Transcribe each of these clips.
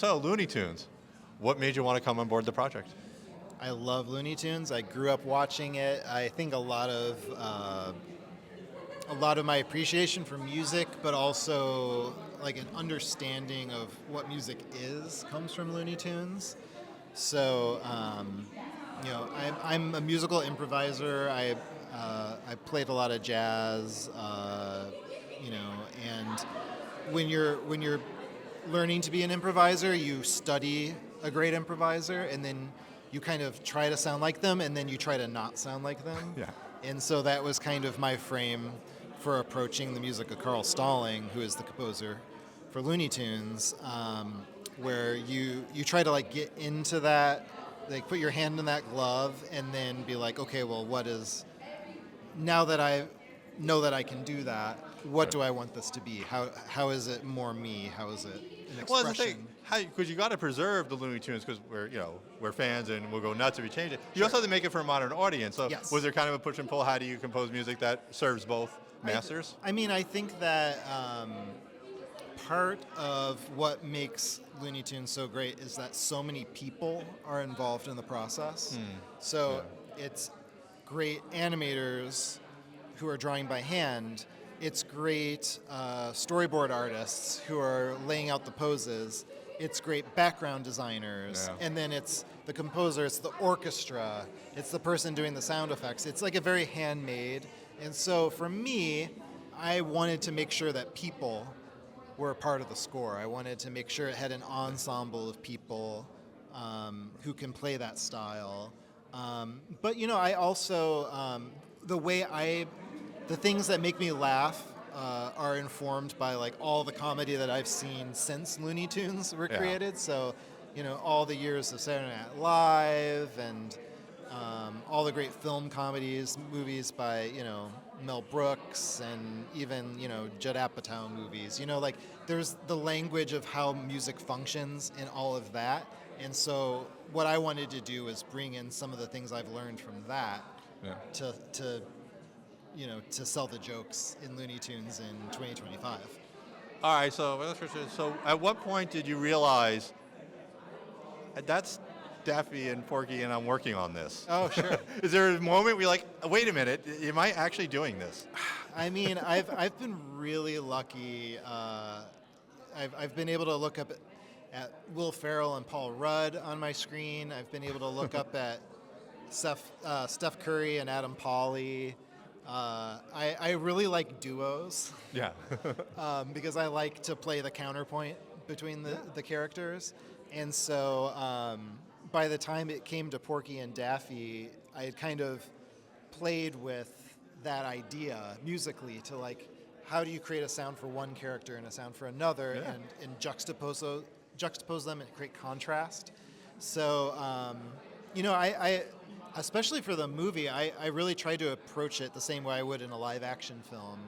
So, Looney Tunes, what made you want to come on board the project? I love Looney Tunes. I grew up watching it. I think a lot of my appreciation for music, but also like an understanding of what music is, comes from Looney Tunes. So, I'm a musical improviser. I played a lot of jazz, and when you're learning to be an improviser, you study a great improviser, and then you kind of try to sound like them, and then you try to not sound like them. Yeah. And so that was kind of my frame for approaching the music of Carl Stalling, who is the composer for Looney Tunes, where you try to like get into that, like put your hand in that glove, and then be like, okay, well, now that I know that I can do that, what do I want this to be? How is it more me? How is it an Well, that's the expression? thing, because you got to preserve the Looney Tunes because we're fans and we'll go nuts if you change it. You also have to make it for a modern audience. So, Yes. was there kind of a push and pull? How do you compose music that serves both masters? I think that part of what makes Looney Tunes so great is that so many people are involved in the process. So it's great animators who are drawing by hand. It's great storyboard artists who are laying out the poses. It's great background designers. Yeah. And then it's the composer, it's the orchestra, it's the person doing the sound effects. It's like a very handmade. And so for me, I wanted to make sure that people were a part of the score. I wanted to make sure it had an ensemble of people who can play that style. But I also the things that make me laugh are informed by like all the comedy that I've seen since Looney Tunes were Yeah. created. So, all the years of Saturday Night Live and all the great film comedies, movies by Mel Brooks, and even Judd Apatow movies. Like there's the language of how music functions in all of that. And so what I wanted to do was bring in some of the things I've learned from that Yeah. to sell the jokes in Looney Tunes in 2025. All right. So, at what point did you realize that's Daffy and Porky, and I'm working on this? Oh, sure. Is there a moment where you're like, wait a minute, am I actually doing this? I mean, I've been really lucky. I've been able to look up at Will Ferrell and Paul Rudd on my screen. I've been able to look up at Steph Curry and Adam Pawley. I really like duos Yeah. because I like to play the counterpoint between the characters. And so by the time it came to Porky and Daffy, I had kind of played with that idea musically to like, how do you create a sound for one character and a sound for another, Yeah. and juxtapose them and create contrast. So, I especially for the movie, I really tried to approach it the same way I would in a live action film,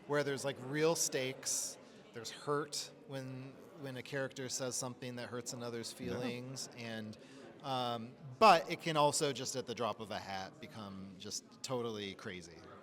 where there's like real stakes, there's hurt when a character says something that hurts another's feelings, and but it can also just at the drop of a hat become just totally crazy.